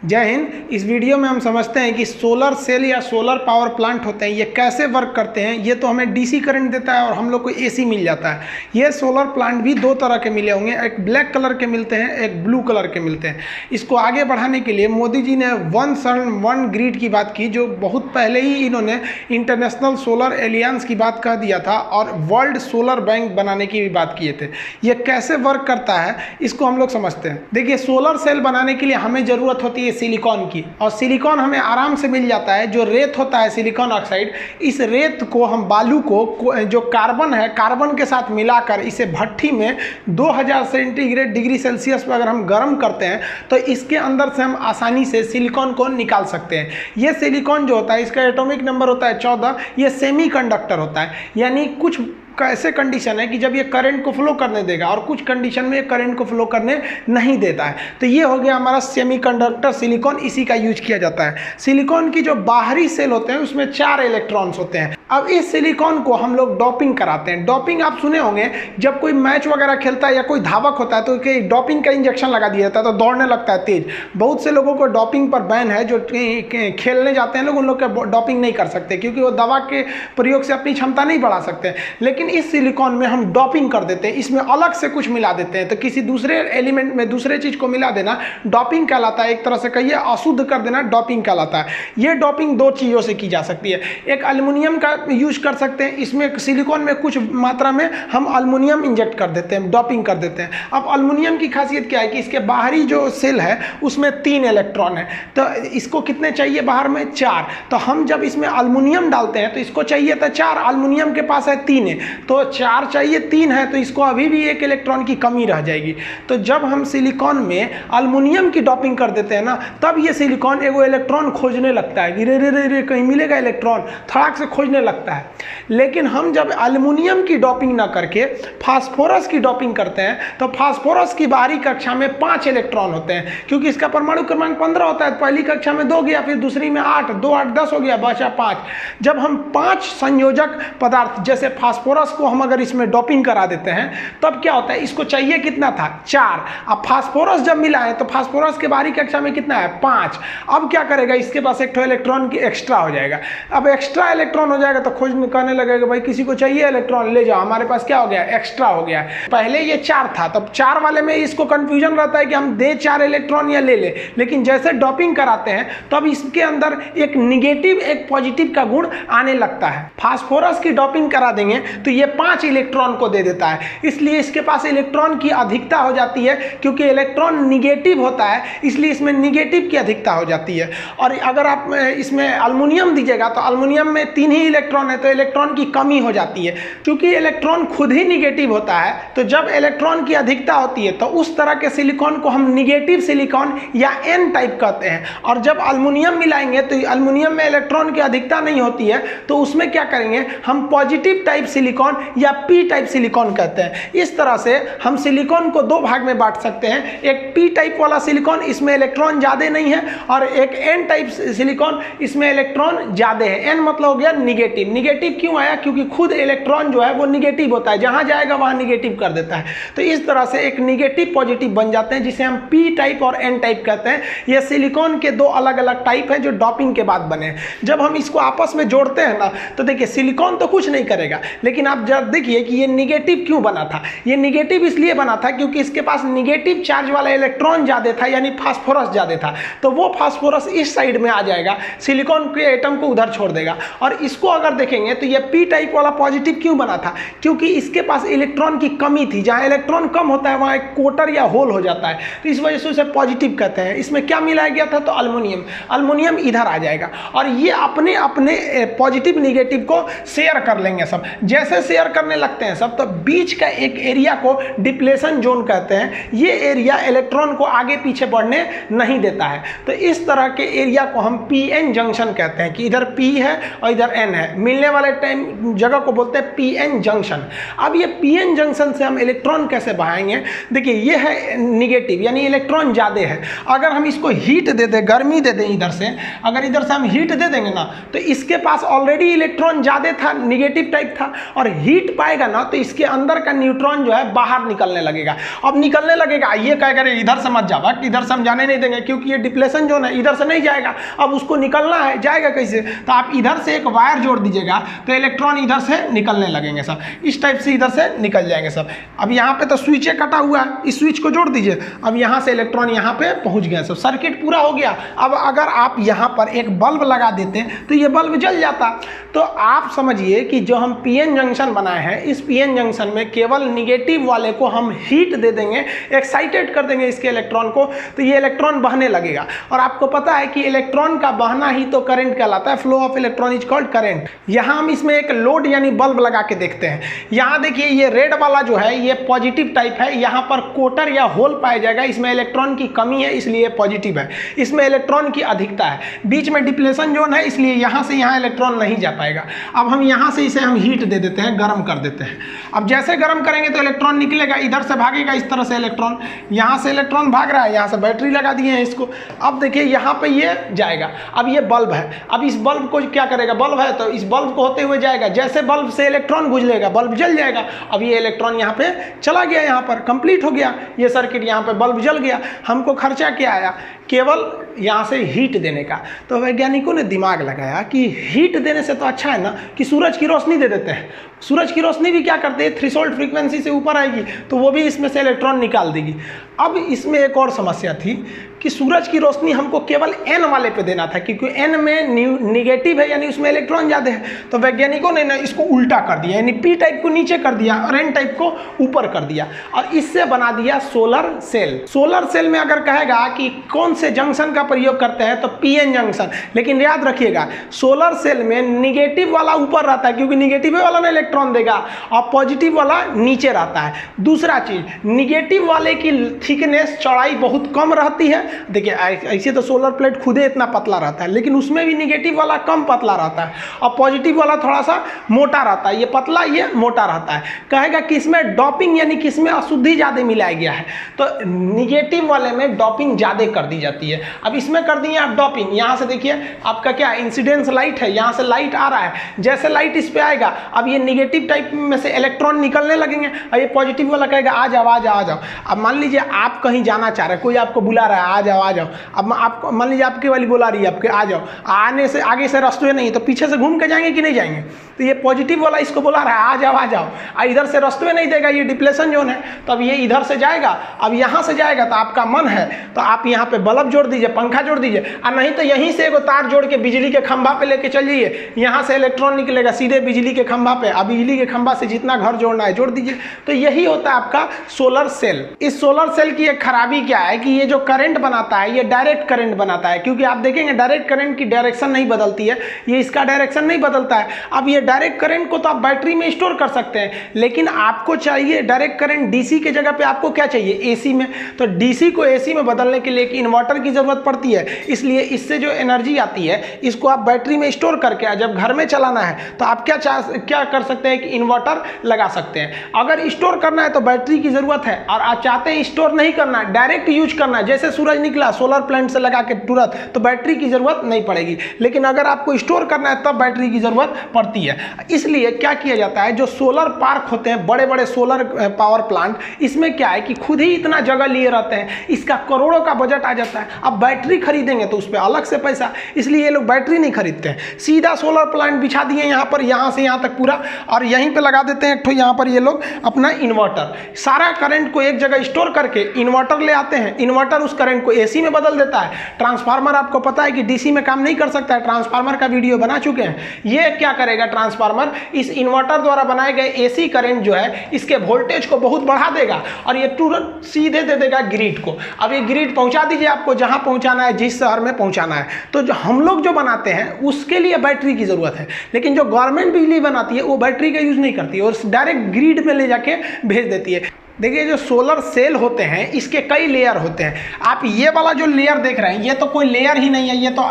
जय हिंद। इस वीडियो में हम समझते हैं कि सोलर सेल या सोलर पावर प्लांट होते हैं ये कैसे वर्क करते हैं। ये तो हमें डीसी करंट देता है और हम लोग को एसी मिल जाता है। ये सोलर प्लांट भी दो तरह के मिले होंगे, एक ब्लैक कलर के मिलते हैं, एक ब्लू कलर के मिलते हैं। इसको आगे बढ़ाने के लिए मोदी जी ने वन सन वन ग्रिड की बात की, जो बहुत पहले ही इन्होंने इंटरनेशनल सोलर एलियंस की बात कह दिया था और वर्ल्ड सोलर बैंक बनाने की भी बात किए थे। ये कैसे वर्क करता है इसको हम लोग समझते हैं। देखिए, सोलर सेल बनाने के लिए हमें ज़रूरत होती है सिलिकॉन की, और सिलिकॉन हमें आराम से मिल जाता है। जो रेत होता है सिलिकॉन ऑक्साइड, इस रेत को हम बालू को जो कार्बन है, कार्बन के साथ मिलाकर इसे भट्ठी में 2000 सेंटीग्रेड डिग्री सेल्सियस पर अगर हम गर्म करते हैं तो इसके अंदर से हम आसानी से सिलिकॉन को निकाल सकते हैं। ये सिलिकॉन जो होता है इसका एटॉमिक नंबर होता है 14। ये सेमीकंडक्टर होता है, यानी कुछ ऐसे कंडीशन है कि जब ये करंट को फ्लो करने देगा और कुछ कंडीशन में ये करंट को फ्लो करने नहीं देता है। तो ये हो गया हमारा सेमीकंडक्टर सिलिकॉन, इसी का यूज किया जाता है। सिलिकॉन की जो बाहरी सेल होते हैं उसमें 4 इलेक्ट्रॉन्स होते हैं। अब इस सिलिकॉन को हम लोग डोपिंग कराते हैं। डोपिंग आप सुने होंगे, जब कोई मैच वगैरह खेलता है या कोई धावक होता है तो डोपिंग का इंजेक्शन लगा दिया जाता है तो दौड़ने लगता है तेज। बहुत से लोगों को डोपिंग पर बैन है, जो खेलने जाते हैं लोग उन लोग का डोपिंग नहीं कर सकते क्योंकि वो दवा के प्रयोग से अपनी क्षमता नहीं बढ़ा सकते। लेकिन इस सिलिकॉन में हम डोपिंग कर देते हैं, इसमें अलग से कुछ मिला देते हैं। तो किसी दूसरे एलिमेंट में दूसरे चीज को मिला देना डोपिंग कहलाता है। एक तरह से कहिए अशुद्ध कर देना डोपिंग कहलाता है। यह डोपिंग दो चीजों से की जा सकती है। एक एल्युमिनियम का यूज कर सकते हैं, इसमें सिलिकॉन में कुछ मात्रा में हम एल्युमिनियम इंजेक्ट कर देते हैं, डोपिंग कर देते हैं। अब एल्युमिनियम की खासियत क्या है कि इसके बाहरी जो सेल है उसमें 3 इलेक्ट्रॉन है, तो इसको कितने चाहिए बाहर में 4। तो हम जब इसमें एल्युमिनियम डालते हैं तो इसको चाहिए था 4, एल्युमिनियम के पास है 3 है, तो 4 चाहिए, 3 है, तो इसको अभी भी 1 इलेक्ट्रॉन की कमी रह जाएगी। तो जब हम सिलिकॉन में एल्युमिनियम की डोपिंग कर देते हैं ना, तब ये सिलिकॉन एगो इलेक्ट्रॉन खोजने लगता है कि रे रे रे रे कहीं मिलेगा इलेक्ट्रॉन, थड़ाक से खोजने लगता है। लेकिन हम जब एल्युमिनियम की डोपिंग ना करके फास्फोरस की डोपिंग करते हैं तो फास्फोरस की बाहरी कक्षा में 5 इलेक्ट्रॉन होते हैं, क्योंकि इसका परमाणु क्रमांक 15 होता है। पहली कक्षा में 2 गया, फिर दूसरी में 8, 2 8 10 हो गया, बचा 5। जब हम 5 संयोजक पदार्थ जैसे फास्फोरस को हम अगर इसमें डोपिंग करा देते हैं तब क्या होता है, इसको चाहिए कितना था 4। अब फास्फोरस जब मिला है तो फास्फोरस के बाहरी कक्षा में कितना है 5। अब क्या करेगा, इसके पास एक इलेक्ट्रॉन की एक्स्ट्रा हो जाएगा। अब एक्स्ट्रा इलेक्ट्रॉन हो जाएगा तो खोज करने लगेगा, भाई किसी को चाहिए इलेक्ट्रॉन, ले जाओ, हमारे पास क्या हो गया एक्स्ट्रा हो गया। पहले ये 4 था, तब 4 वाले में इसको कंफ्यूजन रहता है कि हम दे 4 इलेक्ट्रॉन या ले ले। लेकिन जैसे डोपिंग कराते हैं तब इसके अंदर एक निगेटिव एक पॉजिटिव का गुण आने लगता है। फास्फोरस की डोपिंग करा देंगे तो ये 5 इलेक्ट्रॉन को दे देता है, इसलिए इसके पास इलेक्ट्रॉन की अधिकता हो जाती है। क्योंकि इलेक्ट्रॉन निगेटिव होता है इसलिए इसमें निगेटिव की अधिकता हो जाती है। और अगर आप इसमें एल्युमिनियम दीजिएगा तो एल्युमिनियम में 3 ही इलेक्ट्रॉन है तो इलेक्ट्रॉन की कमी हो जाती है। क्योंकि इलेक्ट्रॉन खुद ही निगेटिव होता है तो जब इलेक्ट्रॉन की अधिकता होती है तो उस तरह के सिलिकॉन को हम निगेटिव सिलिकॉन या एन टाइप कहते हैं। और जब एल्युमिनियम मिलाएंगे तो एल्युमिनियम में इलेक्ट्रॉन की अधिकता नहीं होती है तो उसमें क्या करेंगे हम पॉजिटिव टाइप सिलिकॉन या पी टाइप सिलिकॉन कहते हैं। इस तरह से हम सिलिकॉन को 2 भाग में बांट सकते हैं, एक पी टाइप वाला सिलिकॉन इसमें इलेक्ट्रॉन ज्यादा नहीं है, और एक एन टाइप सिलिकॉन इसमें इलेक्ट्रॉन ज्यादा है। एन मतलब हो गया निगेटिव। निगेटिव क्यों आया, क्योंकि खुद इलेक्ट्रॉन जो है वो निगेटिव होता है, जहां जाएगा वहां निगेटिव कर देता है। तो इस तरह से एक निगेटिव पॉजिटिव बन जाते हैं जिसे हम पी टाइप और एन टाइप कहते हैं। ये सिलिकॉन के 2 अलग अलग टाइप है जो डोपिंग के बाद बने। जब हम इसको आपस में जोड़ते हैं ना तो देखिए सिलिकॉन तो कुछ नहीं करेगा, लेकिन आप जब देखिए कि ये निगेटिव क्यों बना था। ये निगेटिव इसलिए बना था क्योंकि इसके पास निगेटिव चार्ज वाला इलेक्ट्रॉन ज्यादा था, यानी फास्फोरस ज्यादा था। तो वो फास्फोरस इस साइड में आ जाएगा, सिलिकॉन के एटम को उधर छोड़ देगा। और इसको अगर देखेंगे तो ये पी टाइप वाला पॉजिटिव क्यों बना था, क्योंकि इसके पास इलेक्ट्रॉन की कमी थी। जहां इलेक्ट्रॉन कम होता है वहां एक कोटर या होल हो जाता है, तो इस वजह से उसे पॉजिटिव कहते हैं। इसमें क्या मिलाया गया था, तो एल्युमिनियम। एल्युमिनियम इधर आ जाएगा और ये अपने अपने पॉजिटिव निगेटिव को शेयर कर लेंगे सब। जैसे शेयर करने लगते हैं सब तो बीच का एक एरिया को डिप्लेशन जोन कहते हैं। ये एरिया इलेक्ट्रॉन को आगे पीछे बढ़ने नहीं देता है। तो इस तरह के एरिया को हम पी एन जंक्शन कहते हैं कि इधर पी है और इधर एन है, मिलने वाले टाइम जगह को बोलते हैं पी एन जंक्शन। अब ये पी एन जंक्शन से हम इलेक्ट्रॉन कैसे बहाएंगे, देखिए ये है निगेटिव यानी इलेक्ट्रॉन ज्यादा है। अगर हम इसको हीट दे दें, गर्मी दे दें इधर से, अगर इधर से हम हीट दे देंगे ना तो इसके पास ऑलरेडी इलेक्ट्रॉन ज्यादा था, निगेटिव टाइप था, और हीट पाएगा ना तो इसके अंदर का न्यूट्रॉन जो है बाहर निकलने लगेगा। अब निकलने लगेगा, ये क्या करे, इधर से मत जा, बट इधर से हम जाने नहीं देंगे क्योंकि ये डिप्लेशन जोन है, इधर से नहीं जाएगा। अब उसको निकलना है, जाएगा कैसे, तो आप इधर से एक वायर जोड़ दीजिएगा तो इलेक्ट्रॉन इधर से निकलने लगेंगे सब, इस टाइप से इधर से निकल जाएंगे सब। अब यहाँ पे तो स्विच कटा हुआ है, इस स्विच को जोड़ दीजिए, अब यहाँ से इलेक्ट्रॉन यहाँ पे पहुँच गया, सब सर्किट पूरा हो गया। अब अगर आप यहाँ पर एक बल्ब लगा देते तो ये बल्ब जल जाता। तो आप समझिए कि जो हम पीएन जंक्शन बनाए हैं, इस पीएन जंक्शन में केवल निगेटिव वाले को हम हीट दे देंगे, एक्साइटेड कर देंगे इसके इलेक्ट्रॉन को, तो ये इलेक्ट्रॉन बहने लगेगा। और आपको पता है कि इलेक्ट्रॉन का बहना ही तो करंट कहलाता है, flow of electron is called current. यहाँ हम इसमें एक लोड यानी बल्ब लगा के देखते हैं। यहाँ देखिए ये रेड वाला जो है ये पॉजिटिव टाइप है, यहाँ पर कोटर या होल पाया जाएगा, इसमें इलेक्ट्रॉन की कमी है इसलिए पॉजिटिव है, इसमें इलेक्ट्रॉन की अधिकता है। बीच में डिप्लेशन जोन है इसलिए यहाँ से यहाँ इलेक्ट्रॉन नहीं जा पाएगा। अब हम यहाँ से इसे हम हीट दे देते हैं, गर्म कर देते हैं। अब जैसे गर्म करेंगे तो इलेक्ट्रॉन निकलेगा, इधर से भागेगा इस तरह से इलेक्ट्रॉन, यहाँ से इलेक्ट्रॉन भाग रहा है, यहाँ से बैटरी लगा दिए हैं इसको। अब देखिए यहाँ पे ये जाएगा, अब ये बल्ब है, अब इस बल्ब को क्या करेगा, बल्ब है तो इस बल्ब को होते हुए जाएगा, जैसे बल्ब से इलेक्ट्रॉन गुजरेगा बल्ब जल जाएगा। अब ये इलेक्ट्रॉन यहाँ पे चला गया, यहाँ पर कंप्लीट हो गया ये सर्किट, यहाँ पे बल्ब जल गया। हमको खर्चा क्या आया, केवल यहाँ से हीट देने का। तो वैज्ञानिकों ने दिमाग लगाया कि हीट देने से तो अच्छा है ना कि सूरज की रोशनी दे देते हैं। सूरज की रोशनी भी क्या करते हैं, थ्रेशोल्ड फ्रीक्वेंसी से ऊपर आएगी तो वो भी इसमें से इलेक्ट्रॉन निकाल देगी। अब इसमें एक और समस्या थी कि सूरज की रोशनी हमको केवल एन वाले पे देना था, क्योंकि एन में निगेटिव है यानी उसमें इलेक्ट्रॉन ज़्यादा है। तो वैज्ञानिकों ने ना इसको उल्टा कर दिया, यानी पी टाइप को नीचे कर दिया और एन टाइप को ऊपर कर दिया, और इससे बना दिया सोलर सेल। सोलर सेल में अगर कहेगा कि कौन से जंक्शन का प्रयोग करते हैं तो पीएन जंक्शन, लेकिन याद रखिएगा सोलर सेल में निगेटिव वाला ऊपर रहता है क्योंकि निगेटिव वाला ना इलेक्ट्रॉन देगा, और पॉजिटिव वाला नीचे रहता है। दूसरा चीज, निगेटिव वाले की थिकनेस चौड़ाई बहुत कम रहती है। देखिए ऐसे तो सोलर प्लेट खुदे इतना पतला रहता है, लेकिन उसमें भी निगेटिव वाला कम पतला रहता है और पॉजिटिव वाला थोड़ा सा मोटा रहता है, ये पतला ये मोटा रहता है। कहेगा कि इसमें डॉपिंग यानी कि इसमें अशुद्धि ज़्यादा मिलाया गया है, तो निगेटिव वाले में डॉपिंग ज़्यादा कर दी जाती है। अब इसमें कर दिए आप डॉपिंग, यहाँ से देखिए आपका क्या इंसिडेंस लाइट है, यहाँ से लाइट आ रहा है, जैसे लाइट इस पर आएगा अब ये निगेटिव टाइप में से इलेक्ट्रॉन निकलने लगेंगे और ये पॉजिटिव वाला कहेगा आ जाओ आ जाओ आ जाओ। अब मान लीजिए आप कहीं जाना चाह रहे हैं, कोई आपको बुला रहा है आ जाओ आ जाओ, अब आपको मान लीजिए आपकी वाली बुला रही है आपके आ जाओ, आने से आगे से रास्ते नहीं तो पीछे से घूम के जाएंगे कि नहीं जाएंगे, तो ये पॉजिटिव वाला इसको बुला रहा है आ जाओ, इधर से रास्ते नहीं देगा, ये डिप्लेशन जोन है, तो अब ये इधर से जाएगा। अब यहाँ से जाएगा तो आपका मन है तो आप यहाँ पे बल्ब जोड़ दीजिए, पंखा जोड़ दीजिए, और नहीं तो यहीं से एगो तार जोड़ के बिजली के खंभा पे लेके चल जाइए, यहाँ से इलेक्ट्रॉन निकलेगा सीधे बिजली के खंभा पे, अब बिजली के खंभा से जितना घर जोड़ना है जोड़ दीजिए। तो यही होता है आपका सोलर सेल। इस सोलर सेल की एक खराबी क्या है कि ये जो करंट बनाता है ये डायरेक्ट करंट बनाता है, क्योंकि आप देखेंगे डायरेक्ट करंट की डायरेक्शन नहीं बदलती है, ये इसका डायरेक्शन नहीं बदलता है। अब ये डायरेक्ट करंट को तो आप बैटरी में स्टोर कर सकते हैं, लेकिन आपको चाहिए डायरेक्ट करंट डीसी के जगह पे आपको क्या चाहिए, एसी में। तो डीसी को एसी में बदलने के लिए एक इन्वर्टर की जरूरत पड़ती है, इसलिए इससे जो एनर्जी आती है इसको आप बैटरी में स्टोर करके जब घर में चलाना है तो आप क्या कर सकते हैं कि इन्वर्टर लगा सकते हैं। अगर स्टोर करना है तो बैटरी की जरूरत है, और आप चाहते हैं स्टोर नहीं करना, डायरेक्ट यूज करना है, जैसे सूरज निकला सोलर प्लांट से लगा के तुरंत, तो बैटरी की जरूरत नहीं पड़ेगी। लेकिन अगर आपको स्टोर करना है तब बैटरी की जरूरत पड़ती है। इसलिए क्या किया जाता है, जो सोलर पार्क होते हैं, बड़े बड़े सोलर पावर प्लांट, इसमें क्या है कि खुद ही इतना जगह लिए रहते हैं, इसका करोड़ों का बजट आ जाता है। अब बैटरी खरीदेंगे तो उस पर अलग से पैसा, इसलिए ये लोग बैटरी नहीं खरीदते हैं, सीधा सोलर प्लांट बिछा दिए यहाँ पर, यहाँ से यहाँ तक पूरा, और यहीं पे लगा देते हैं एक ठो यहाँ पर ये लोग अपना इन्वर्टर। सारा करंट को एक जगह स्टोर करके इन्वर्टर ले आते हैं, इन्वर्टर उस करंट को एसी में बदल देता है। ट्रांसफार्मर आपको पता है कि डीसी में काम नहीं कर सकता है, ट्रांसफार्मर का वीडियो बना चुके हैं। ये क्या करेगा ट्रांसफार्मर, इस इन्वर्टर द्वारा बनाए गए एसी करंट जो है इसके वोल्टेज को बहुत बढ़ा देगा और ये तुरंत सीधे दे देगा ग्रिड को। अब ये ग्रिड पहुंचा दीजिए आपको जहां पहुंचाना है, जिस शहर में पहुंचाना है। तो जो हम लोग जो बनाते हैं उसके लिए बैटरी की जरूरत है, लेकिन जो गवर्नमेंट बिजली बनाती है वो बैटरी का यूज नहीं करती है और डायरेक्ट ग्रिड में ले जाके भेज देती है। देखिए जो सोलर सेल होते हैं इसके कई लेयर होते हैं। आप ये वाला जो लेयर देख रहे हैं ये तो कोई लेयर ही नहीं है, ये तो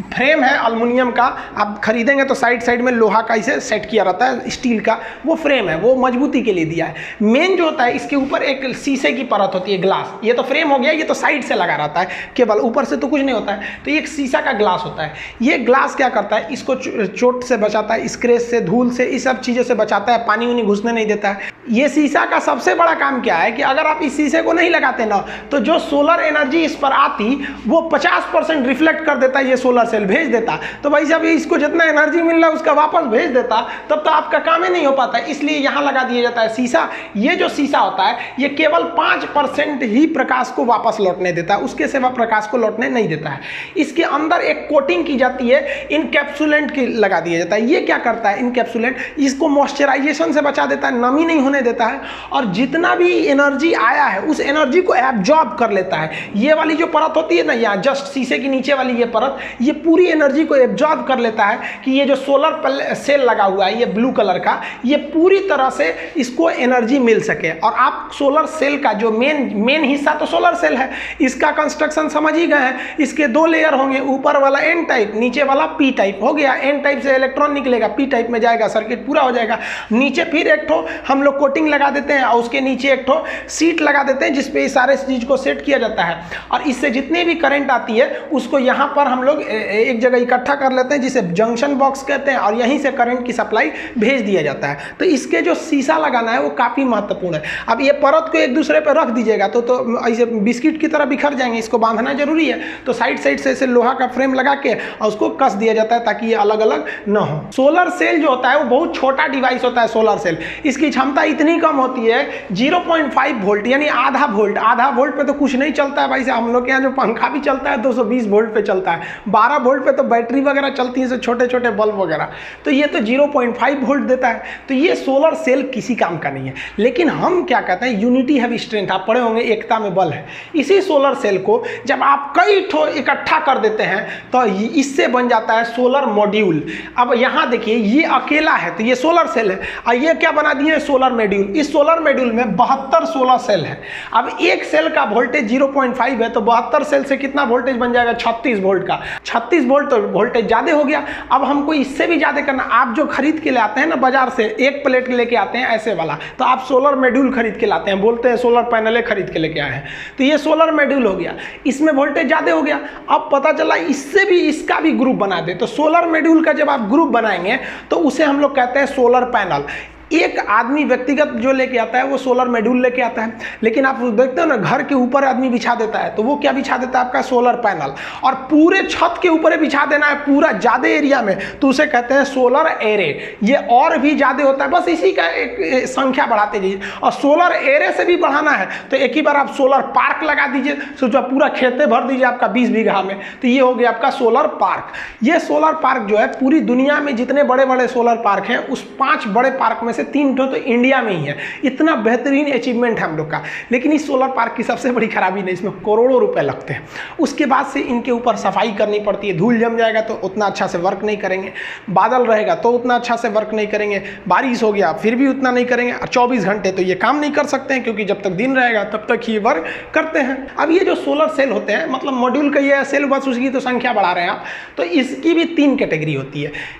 फ्रेम है एल्युमिनियम का। आप खरीदेंगे तो साइड साइड में लोहा का इसे सेट किया रहता है, स्टील का वो फ्रेम है, वो मजबूती के लिए दिया है। मेन जो होता है इसके ऊपर एक शीशे की परत होती है, ग्लास। ये तो फ्रेम हो गया, ये तो साइड से लगा रहता है केवल, ऊपर से तो कुछ नहीं होता है। तो ये एक शीशा का ग्लास होता है। ये ग्लास क्या करता है, इसको चोट से बचाता है, स्क्रैच से, धूल से, इस सब चीज़ों से बचाता है, पानी उनी घुसने नहीं देता है। ये शीशा का सबसे बड़ा काम क्या है कि अगर आप इस शीशे को नहीं लगाते ना तो जो सोलर एनर्जी इस पर आती वो 50% रिफ्लेक्ट कर देता है, ये सोलर सेल भेज देता। तो भाई साहब इसको जितना एनर्जी मिल रहा है उसका वापस भेज देता, तब तो आपका काम ही नहीं हो पाता। इसलिए यहाँ लगा दिया जाता है शीशा। ये जो शीशा होता है ये केवल 5% ही प्रकाश को वापस लौटने देता है, उसके सिवा प्रकाश को लौटने नहीं देता है। इसके अंदर एक कोटिंग की जाती है, इनकैप्सुलेंट की लगा दिया जाता है। ये क्या करता है इनकैप्सुलेंट, इसको मॉइस्चराइजेशन से बचा देता है, नमी नहीं होने देता है, और जितना भी एनर्जी आया है उस एनर्जी को एब्जॉर्ब कर लेता है। ये वाली जो परत होती है ना, यहाँ जस्ट शीशे के नीचे वाली ये परत, ये पूरी एनर्जी को एब्जॉर्ब कर लेता है कि ये जो सोलर सेल लगा हुआ है ये ब्लू कलर का, ये पूरी तरह से इसको एनर्जी मिल सके। और आप सोलर सेल का जो मेन हिस्सा तो सोलर सेल है, इसका कंस्ट्रक्शन समझ ही गए हैं। इसके दो लेयर होंगे, ऊपर वाला एन टाइप, नीचे वाला पी टाइप। हो गया, एन टाइप से इलेक्ट्रॉन निकलेगा, पी टाइप में जाएगा, सर्किट पूरा हो जाएगा। नीचे फिर एक ठो हम लोग कोटिंग लगा देते हैं और उसके नीचे एक ठो सीट लगा देते हैं जिसपे इस सारे चीज को सेट किया जाता है। और इससे जितनी भी करंट आती है उसको यहाँ पर हम लोग एक जगह इकट्ठा कर लेते हैं जिसे जंक्शन बॉक्स कहते हैं, और यहीं से करंट की सप्लाई भेज दिया जाता है। तो इसके जो शीशा लगाना है वो काफ़ी महत्वपूर्ण है। अब ये परत को एक दूसरे पर रख दीजिएगा तो ऐसे बिस्किट की तरह बिखर जाएंगे, इसको बांधना जरूरी है। तो साइड साइड से ऐसे लोहा का फ्रेम लगा के और उसको कस दिया जाता है ताकि ये अलग अलग न हो। सोलर सेल जो होता है वो बहुत छोटा डिवाइस होता है। सोलर सेल, इसकी क्षमता इतनी कम होती है 0.5 वोल्ट, यानी आधा वोल्ट। आधा वोल्ट पे तो कुछ नहीं चलता है भाई साहब, हम लोग के यहाँ जो पंखा भी चलता है 220 वोल्ट पे चलता है, 12 वोल्ट पे तो बैटरी वगैरह चलती है, छोटे छोटे बल्ब वगैरह। तो ये तो 0.5 वोल्ट देता है। तो ये सोलर सेल किसी काम का नहीं है। लेकिन हम क्या कहते हैं, यूनिटी हैव स्ट्रेंथ, आप पढ़े होंगे, एकता में बल है। इसी सोलर सेल को जब आप कई ठो इकट्ठा कर देते हैं तो इससे बन जाता है सोलर मॉड्यूल। अब यहाँ देखिए ये अकेला है तो ये सोलर सेल है, और ये क्या बना दिए है, सोलर मॉड्यूल। इस सोलर मॉड्यूल में 72 सोलर सेल है। अब एक सेल का वोल्टेज 0.5 है तो 72 सेल से कितना वोल्टेज बन जाएगा, 36 वोल्ट का। 36 वोल्ट तो वोल्टेज ज़्यादा हो गया। अब हमको इससे भी ज़्यादा करना, आप जो खरीद के ले आते हैं ना बाजार से, एक प्लेट लेके आते हैं ऐसे वाला, तो आप सोलर मॉड्यूल खरीद के लाते हैं, बोलते हैं सोलर पैनलें खरीद के लेके आए हैं। तो ये सोलर मॉड्यूल हो गया, इसमें वोल्टेज ज़्यादा हो गया। अब पता चला इससे भी इसका भी ग्रुप बना दे। तो सोलर मॉड्यूल का जब आप ग्रुप बनाएंगे तो उसे हम लोग कहते हैं सोलर पैनल। एक आदमी व्यक्तिगत जो लेके आता है वो सोलर मॉड्यूल लेके आता है, लेकिन आप देखते हो ना घर के ऊपर आदमी बिछा देता है तो वो क्या बिछा देता है, आपका सोलर पैनल। और पूरे छत के ऊपर बिछा देना है पूरा ज़्यादा एरिया में तो उसे कहते हैं सोलर एरे। ये और भी ज़्यादा होता है, बस इसी का एक संख्या बढ़ाते जाइए। और सोलर एरे से भी बढ़ाना है तो एक ही बार आप सोलर पार्क लगा दीजिए, सोचो पूरा खेते भर दीजिए आपका 20 बीघा में, तो ये हो गया आपका सोलर पार्क। ये सोलर पार्क जो है पूरी दुनिया में जितने बड़े बड़े सोलर पार्क हैं उस 5 बड़े पार्क में से 3 तो इंडिया में ही है। इतना बेहतरीन अचीवमेंट है हम लोग का। लेकिन इस सोलर पार्क की सबसे बड़ी खराबी नहीं, इसमें करोड़ों रुपए लगते हैं। उसके बाद से इनके ऊपर सफाई करनी पड़ती है, धूल जम जाएगा तो उतना अच्छा से वर्क नहीं करेंगे, बादल रहेगा तो उतना अच्छा से वर्क नहीं करेंगे, बारिश हो गया फिर भी उतना नहीं करेंगे, और 24 घंटे तो ये काम नहीं कर सकते हैं क्योंकि जब तक दिन रहेगा तब तक ये वर्क करते हैं। अब ये जो सोलर सेल होते हैं, मतलब मॉड्यूल का ये सेल, बस उसकी तो संख्या बढ़ा रहे हैं आप, तो इसकी भी 3 कैटेगरी होती है।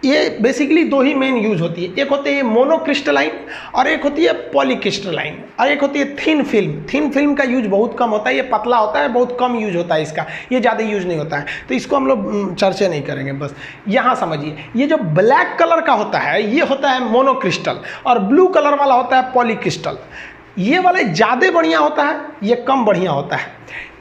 ये बेसिकली 2 ही मेन यूज होती है, एक होती है मोनोक्रिस्टलाइन और एक होती है पॉलीक्रिस्टलाइन, और एक होती है थिन फिल्म। थिन फिल्म का यूज बहुत कम होता है, ये पतला होता है, बहुत कम यूज होता है इसका, ये ज़्यादा यूज नहीं होता है, तो इसको हम लोग चर्चा नहीं करेंगे। बस यहाँ समझिए, ये जो ब्लैक कलर का होता है ये होता है मोनोक्रिस्टल, और ब्लू कलर वाला होता है पॉलीक्रिस्टल। ये वाले ज़्यादा बढ़िया होता है, ये कम बढ़िया होता है।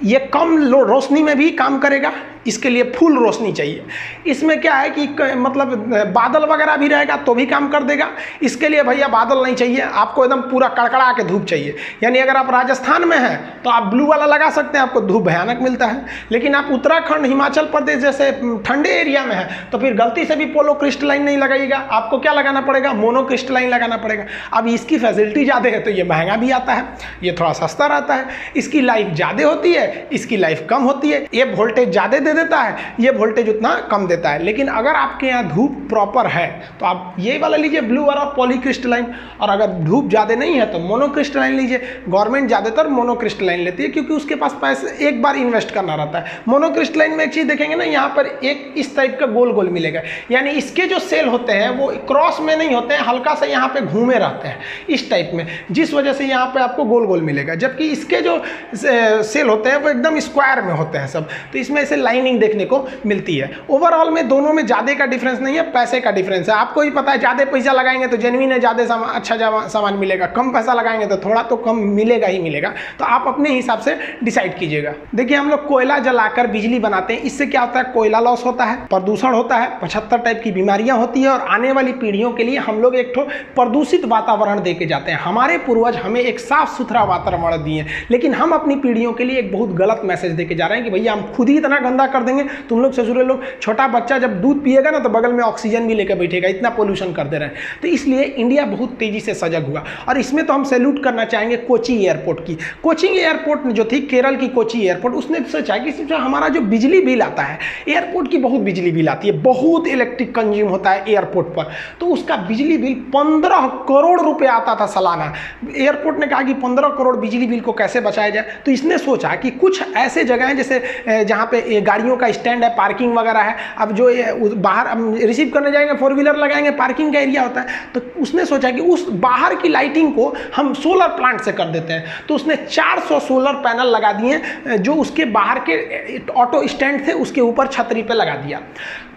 ये कम रोशनी में भी काम करेगा, इसके लिए फुल रोशनी चाहिए। इसमें क्या है कि मतलब बादल वगैरह भी रहेगा तो भी काम कर देगा। इसके लिए भैया बादल नहीं चाहिए, आपको एकदम पूरा कड़कड़ा के धूप चाहिए। यानी अगर आप राजस्थान में हैं तो आप ब्लू वाला लगा सकते हैं, आपको धूप भयानक मिलता है। लेकिन आप उत्तराखंड, हिमाचल प्रदेश जैसे ठंडे एरिया में हैं तो फिर गलती से भी पोलो क्रिस्टलाइन नहीं लगाइएगा, आपको क्या लगाना पड़ेगा, मोनो क्रिस्टलाइन लगाना पड़ेगा। अब इसकी फैसिलिटी ज़्यादा है तो ये महंगा भी आता है, ये थोड़ा सस्ता रहता है, इसकी लाइफ ज़्यादा होती है, इसकी लाइफ कम होती है। ये वोल्टेज ज़्यादा दे देता है, ये वोल्टेज उतना कम देता है। लेकिन अगर आपके यहाँ धूप प्रॉपर है तो आप ये वाला लीजिए ब्लू वाला पॉलीक्रिस्टलाइन, और अगर धूप ज़्यादा नहीं है तो मोनोक्रिस्टलाइन लीजिए। गवर्नमेंट ज़्यादातर मोनोक्रिस्टलाइन लेती है क्योंकि उसके पास पैसे एक बार इन्वेस्ट करना रहता है। मोनोक्रिस्टलाइन में एक चीज़ देखेंगे ना, यहाँ पर एक इस टाइप का गोल गोल मिलेगा, यानी इसके जो सेल होते हैं वो क्रॉस में नहीं होते हैं, हल्का सा यहाँ पे घूमे रहते हैं इस टाइप में, जिस वजह से यहाँ पे आपको गोल गोल मिलेगा। जबकि इसके जो सेल होते हैं वो एकदम स्क्वायर में होते हैं सब, तो इसमें ऐसे लाइनिंग देखने को मिलती है। ओवरऑल में दोनों में ज़्यादा का डिफरेंस नहीं है, पैसे का डिफरेंस है। आपको ही पता है ज़्यादा पैसा लगाएंगे तो जेन्युइन है, ज़्यादा अच्छा सामान मिलेगा, कम पैसा लगाएंगे तो थोड़ा तो कम मिलेगा ही मिलेगा। तो आप अपने हिसाब से डिसाइड कीजिएगा। देखिए हम लोग कोयला जलाकर बिजली बनाते हैं, इससे क्या होता है, कोयला लॉस होता है, प्रदूषण होता है, 75 टाइप की बीमारियां होती है, और आने वाली पीढ़ियों के लिए हम लोग एक ठो प्रदूषित वातावरण दे के जाते हैं। हमारे पूर्वज हमें एक साफ सुथरा वातावरण दिए, लेकिन हम अपनी पीढ़ियों के लिए एक बहुत गलत मैसेज दे के जा रहे हैं कि भैया हम खुद ही इतना गंदा कर देंगे, तुम लोग ससुरे लोग, छोटा बच्चा जब दूध पिएगा ना तो बगल में ऑक्सीजन भी लेकर बैठेगा, इतना पोल्यूशन कर दे रहे हैं। तो इसलिए इंडिया बहुत तेजी से सजग हुआ, और इसमें तो हम सैल्यूट करना चाहेंगे कोची एयरपोर्ट की। कोची एयरपोर्ट जो थी, केरल की कोची एयरपोर्ट, उसने सोचा कि हमारा जो बिजली बिल आता है, एयरपोर्ट की बहुत बिजली बिल आती है, बहुत इलेक्ट्रिक कंज्यूम होता है एयरपोर्ट पर, तो उसका बिजली बिल 15 करोड़ रुपए आता था सालाना। एयरपोर्ट ने कहा कि 15 करोड़ बिजली बिल को कैसे बचाया जाए, तो इसने सोचा कि कुछ ऐसे जगह हैं जैसे जहाँ पे गाड़ियों का स्टैंड है, पार्किंग वगैरह है, अब जो बाहर रिसीव करने जाएंगे, 4 व्हीलर लगाएंगे, पार्किंग का एरिया होता है, तो उसने सोचा कि उस बाहर की लाइटिंग को हम सोलर प्लांट से कर देते हैं। तो उसने 400 सोलर पैनल लगा दिए, जो उसके बाहर के ऑटो स्टैंड थे उसके ऊपर छतरी पे लगा दिया।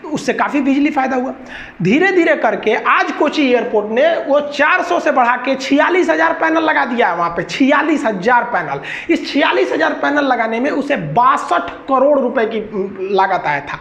उससे काफ़ी बिजली फायदा हुआ। धीरे धीरे करके आज कोची एयरपोर्ट ने वो 400 से बढ़ा के 46,000 पैनल लगा दिया है वहाँ पे, 46,000 पैनल। इस 46,000 पैनल लगाने में उसे 62 करोड़ रुपए की लागत आया था,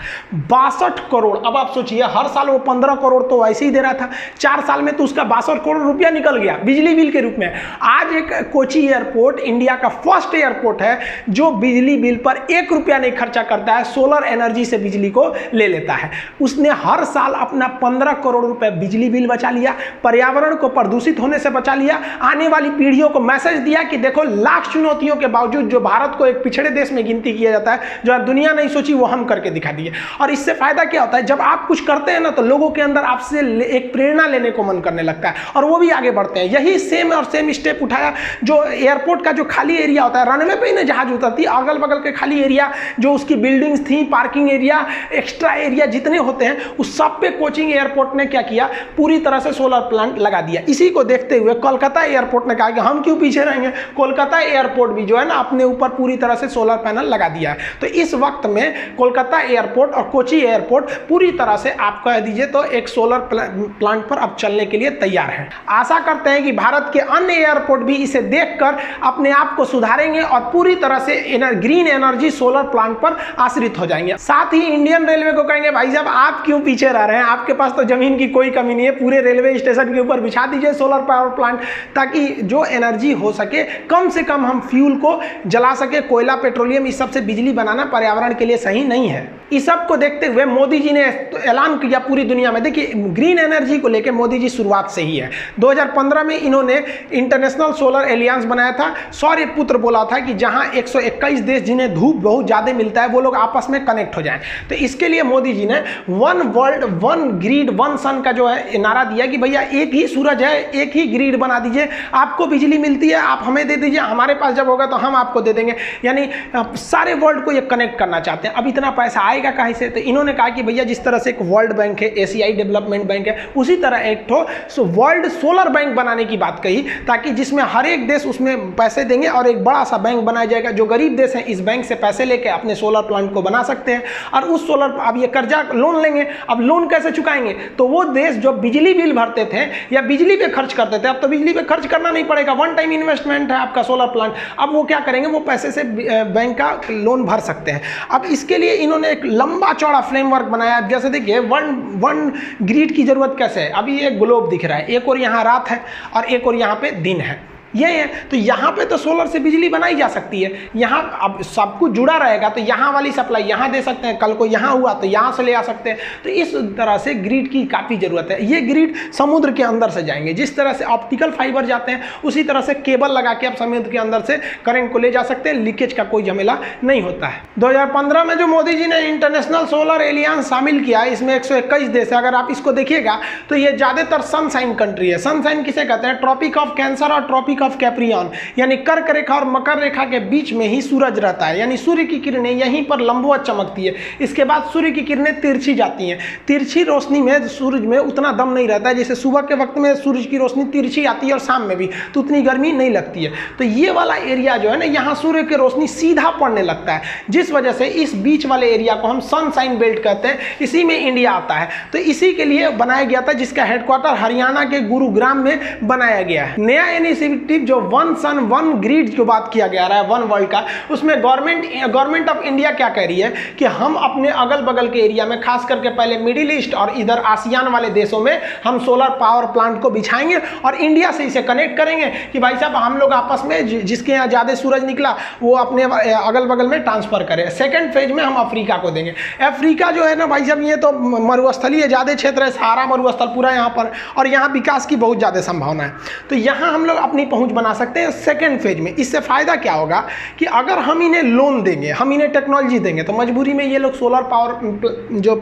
62 करोड़। अब आप सोचिए, हर साल वो 15 करोड़ तो ऐसे ही दे रहा था, 4 साल में तो उसका 62 करोड़ रुपया निकल गया बिजली बिल के रूप में। आज एक कोची एयरपोर्ट इंडिया का फर्स्ट एयरपोर्ट है जो बिजली बिल पर 1 रुपया नहीं खर्चा करता है, सोलर एनर्जी से बिजली को ले लेता है। उसने हर साल अपना 15 करोड़ रुपए बिजली बिल बचा लिया, पर्यावरण को प्रदूषित होने से बचा लिया, आने वाली पीढ़ियों को मैसेज दिया कि देखो लाख चुनौतियों के बावजूद जो भारत को एक पिछड़े देश में गिनती किया जाता है, जो दुनिया नहीं सोची वो हम करके दिखा दिए। और इससे फायदा क्या होता है, जब आप कुछ करते हैं ना तो लोगों के अंदर आपसे एक प्रेरणा लेने को मन करने लगता है और वो भी आगे बढ़ते हैं। यही सेम स्टेप उठाया जो एयरपोर्ट का जो खाली एरिया होता है, रनवे पे ही ना जहाज उतरती, अगल बगल के खाली एरिया जो उसकी बिल्डिंग्स थी, पार्किंग एरिया, एक्स्ट्रा एरिया जितने होते हैं, उस सब पे कोचिंग एयरपोर्ट ने क्या किया, पूरी तरह से सोलर प्लांट लगा दिया। इसी को देखते हुए कोलकाता एयरपोर्ट ने कहा कि हम क्यों पीछे रहेंगे, कोलकाता एयरपोर्ट भी जो है ना अपने ऊपर पूरी तरह से सोलर पैनल लगा दिया है। तो इस वक्त में कोलकाता एयरपोर्ट और कोची एयरपोर्ट पूरी तरह से आप कह दीजिए तो एक सोलर प्लांट पर अब चलने के लिए तैयार है। आशा करते हैं कि भारत के अन्य एयरपोर्ट भी इसे देखकर अपने आप को सुधारेंगे और पूरी तरह से ग्रीन एनर्जी सोलर प्लांट पर आश्रित हो जाएंगे। साथ ही इंडियन रेलवे को कहेंगे, भाई साहब आप क्यों पीछे रह रहे हैं, आपके पास तो जमीन की कोई कमी नहीं है, पूरे रेलवे स्टेशन के ऊपर बिछा दीजिए सोलर पावर प्लांट, ताकि जो एनर्जी हो सके कम से कम हम फ्यूल को जला सके। कोयला, पेट्रोलियम, इस सब से बिजली बनाना पर्यावरण के लिए सही नहीं है। इस सब को देखते हुए मोदी जी ने ऐलान किया पूरी दुनिया में। देखिए ग्रीन एनर्जी को लेकर मोदी जी शुरुआत से ही है। 2015 में इन्होंने इंटरनेशनल सोलर एलियंस बनाया था। सौर्य पुत्र बोला था कि जहां 121 देश जिन्हें धूप बहुत ज्यादा मिलता है वो लोग आपस में कनेक्ट हो जाएं। तो इसके लिए मोदी जी ने one world one grid one sun का जो है नारा दिया कि भैया एक ही सूरज है, एक ही ग्रिड बना दीजिए, आपको बिजली मिलती है आप हमें दे दीजिए, हमारे पास जब होगा तो हम आपको दे देंगे। यानी सारे वर्ल्ड को ये कनेक्ट करना चाहते हैं। अब इतना पैसा आएगा कहाँ से, तो इन्होंने कहा कि भैया जिस तरह से एक वर्ल्ड बैंक है, एशियाई डेवलपमेंट बैंक है, उसी तरह एक ठो वर्ल्ड सोलर बैंक बनाने की बात कही, ताकि जिसमें हर एक देश उसमें पैसे देंगे और एक बड़ा सा बैंक बनाया जाएगा। जो गरीब देश हैं इस बैंक से पैसे लेके अपने सोलर प्लांट को बना सकते हैं और उस सोलर, अब ये कर्जा लोन लेंगे, अब लोन कैसे चुकाएंगे, तो वो देश जो बिजली बिल भरते थे या बिजली पे खर्च करते थे, अब तो बिजली पे खर्च करना नहीं पड़ेगा, वन टाइम इन्वेस्टमेंट है आपका सोलर प्लांट। अब वो क्या करेंगे, वो पैसे से बैंक का लोन भर सकते हैं। अब इसके लिए इन्होंने एक लंबा चौड़ा फ्रेमवर्क बनाया। जैसे देखिए वन ग्रिड की जरूरत कैसे है, अभी एक ग्लोब दिख रहा है, एक और यहाँ रात है और एक और यहाँ पे दिन है, ये है। तो यहाँ पे तो सोलर से बिजली बनाई जा सकती है, यहाँ अब सब कुछ जुड़ा रहेगा तो यहाँ वाली सप्लाई यहाँ दे सकते हैं, कल को यहाँ हुआ तो यहाँ से ले आ सकते हैं। तो इस तरह से ग्रिड की काफ़ी ज़रूरत है। ये ग्रिड समुद्र के अंदर से जाएंगे, जिस तरह से ऑप्टिकल फाइबर जाते हैं उसी तरह से केबल लगा के आप समुद्र के अंदर से करंट को ले जा सकते हैं, लीकेज का कोई झमेला नहीं होता है। 2015 में जो मोदी जी ने इंटरनेशनल सोलर एलियंस शामिल किया, इसमें 121 देश है। अगर आप इसको देखिएगा तो ये ज़्यादातर सनसाइन कंट्री है। सनसाइन किसे कहते हैं? ट्रॉपिक ऑफ कैंसर और ट्रॉपिक ऑफ कैप्रियन, यानी कर्क रेखा और मकर रेखा के बीच में ही सूरज रहता है, यानी सूर्य की किरणें यहीं पर लंबवत चमकती है। इसके बाद सूर्य की किरणें तिरछी जाती हैं। तिरछी रोशनी में सूरज में उतना दम नहीं रहता है, जैसे सुबह के वक्त में सूरज की रोशनी तिरछी आती है और शाम में भी, तो उतनी गर्मी नहीं लगती है। तो ये वाला एरिया जो है ना, यहाँ सूर्य की रोशनी सीधा पड़ने लगता है, जिस वजह से इस बीच वाले एरिया को हम सनसाइन बेल्ट कहते हैं। इसी में इंडिया आता है। तो इसी के लिए बनाया गया था, जिसका हेडक्वार्टर हरियाणा के गुरुग्राम में बनाया गया है। नया इनिशिएटिव जो वन सन वन ग्रिड जो बात किया गया है वन वर्ल्ड का, उसमें गवर्नमेंट ऑफ इंडिया क्या कह रही है कि हम अपने अगल बगल के एरिया में, खास करके पहले मिडिल ईस्ट और इधर आसियान वाले देशों में हम सोलर पावर प्लांट को बिछाएंगे और इंडिया से इसे कनेक्ट करेंगे कि भाई साहब हम लोग आपस में जिसके यहाँ ज़्यादा सूरज निकला वो अपने अगल बगल में ट्रांसफर करें। सेकेंड फेज में हम अफ्रीका को देंगे। अफ्रीका जो है ना भाई साहब, ये तो मरुस्थलीय ज़्यादा क्षेत्र है, सहारा मरुस्थल पूरा यहाँ पर, और यहाँ विकास की बहुत ज़्यादा संभावना है। तो यहाँ हम लोग अपनी पहुँच बना सकते हैं सेकेंड फेज में। इससे फ़ायदा क्या होगा कि अगर हम इन्हें लोन देंगे, हम इन्हें टेक्नोलॉजी देंगे, तो मजबूरी में ये लोग सोलर पावर जो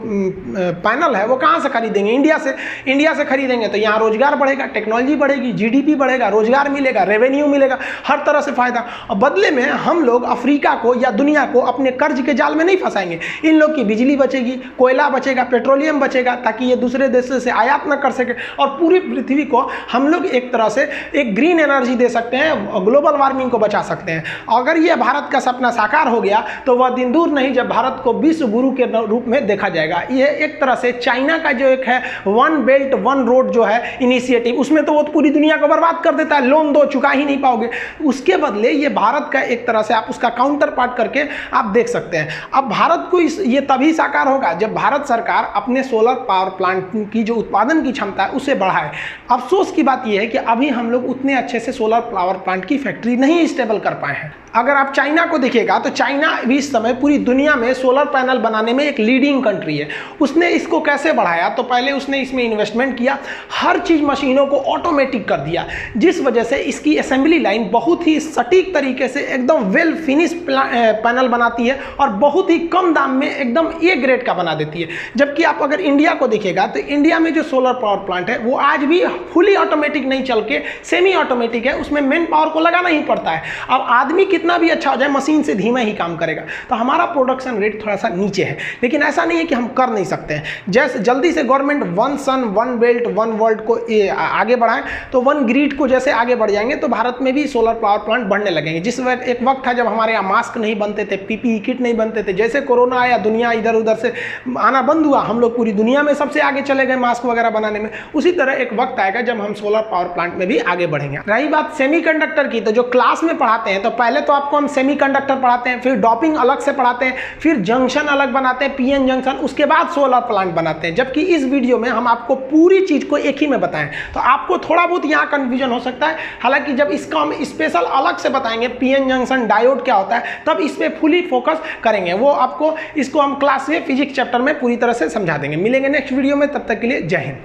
पैनल है वो कहाँ से खरीदेंगे? इंडिया से खरीदेंगे। तो यहाँ रोजगार बढ़ेगा, टेक्नोलॉजी बढ़ेगी, जीडीपी बढ़ेगा, रोजगार मिलेगा, रेवेन्यू मिलेगा, हर तरह से फायदा। और बदले में हम लोग अफ्रीका को या दुनिया को अपने कर्ज के जाल में नहीं फंसाएंगे। इन लोग की बिजली बचेगी, कोयला बचेगा, पेट्रोलियम बचेगा, ताकि ये दूसरे देशों से आयात न कर सके, और पूरी पृथ्वी को हम लोग एक तरह से एक ग्रीन एनर्जी दे सकते हैं, ग्लोबल वार्मिंग को बचा सकते हैं। अगर ये भारत का सपना साकार हो गया तो वह दिन दूर नहीं जब भारत को विश्व गुरु के रूप में देखा जाएगा। ये एक तरह से चाइना का जो एक है वन बेल्ट वन रोड जो है इनिशिएटिव, उसमें तो वो पूरी दुनिया को बर्बाद कर देता है, लोन दो चुका ही नहीं पाओगे। उसके बदले ये भारत का एक तरह से आप उसका काउंटर पार्ट करके आप देख सकते हैं। अब भारत को ये तभी साकार होगा जब भारत सरकार अपने सोलर पावर प्लांट की जो उत्पादन की क्षमता है उसे बढ़ाए। अफसोस की बात यह है कि अभी हम लोग उतने अच्छे से सोलर पावर प्लांट की फैक्ट्री नहीं स्टेबल कर पाए हैं। अगर आप चाइना को देखिएगा तो चाइना भी इस समय पूरी दुनिया में सोलर पैनल बनाने में एक लीडिंग कंट्री है। उसने इसको कैसे बढ़ाया? तो पहले उसने इसमें इन्वेस्टमेंट किया, हर चीज़ मशीनों को ऑटोमेटिक कर दिया, जिस वजह से इसकी असेंबली लाइन बहुत ही सटीक तरीके से एकदम वेल फिनिश पैनल बनाती है और बहुत ही कम दाम में एकदम ए ग्रेड का बना देती है। जबकि आप अगर इंडिया को देखिएगा तो इंडिया में जो सोलर पावर प्लांट है वो आज भी फुली ऑटोमेटिक नहीं चल के सेमी ऑटोमेटिक है, उसमें मेन पावर को लगाना ही पड़ता है। अब आदमी कितना भी अच्छा हो जाए, मशीन से धीमा ही काम करेगा। तो हमारा प्रोडक्शन रेट थोड़ा सा नीचे है, लेकिन ऐसा नहीं है कि हम कर नहीं सकते हैं। जैसे जल्दी से government one sun one belt one world को आगे बढ़ाएं, तो वन ग्रिड को जैसे आगे बढ़ जाएंगे तो भारत में भी सोलर पावर प्लांट बढ़ने लगेंगे। जिस एक वक्त था जब हमारे यहाँ मास्क नहीं बनते थे, पीपीई किट नहीं बनते थे, जैसे कोरोना आया दुनिया इधर उधर से आना बंद हुआ, हम लोग पूरी दुनिया में सबसे आगे चले गए मास्क वगैरह बनाने में। उसी तरह एक वक्त आएगा जब हम सोलर पावर प्लांट में भी आगे बढ़ेंगे। रही बात सेमीकंडक्टर की, तो जो क्लास में पढ़ाते हैं तो पहले तो आपको हम सेमीकंडक्टर पढ़ाते हैं, फिर डॉपिंग अलग से पढ़ाते हैं, फिर जंक्शन अलग बनाते हैं, पीएन जंक्शन, उसके बाद सोलर प्लांट बनाते हैं। जबकि इस वीडियो में हम आपको पूरी चीज को एक ही में बताएं, तो आपको थोड़ा बहुत यहाँ कंफ्यूजन हो सकता है। हालांकि जब इसका हम स्पेशल अलग से बताएंगे पीएन जंक्शन डायोड क्या होता है, तब इस पे फुली फोकस करेंगे। वो आपको इसको हम क्लास में फिजिक्स चैप्टर में पूरी तरह से समझा देंगे। मिलेंगे नेक्स्ट वीडियो में, तब तक के लिए जय हिंद।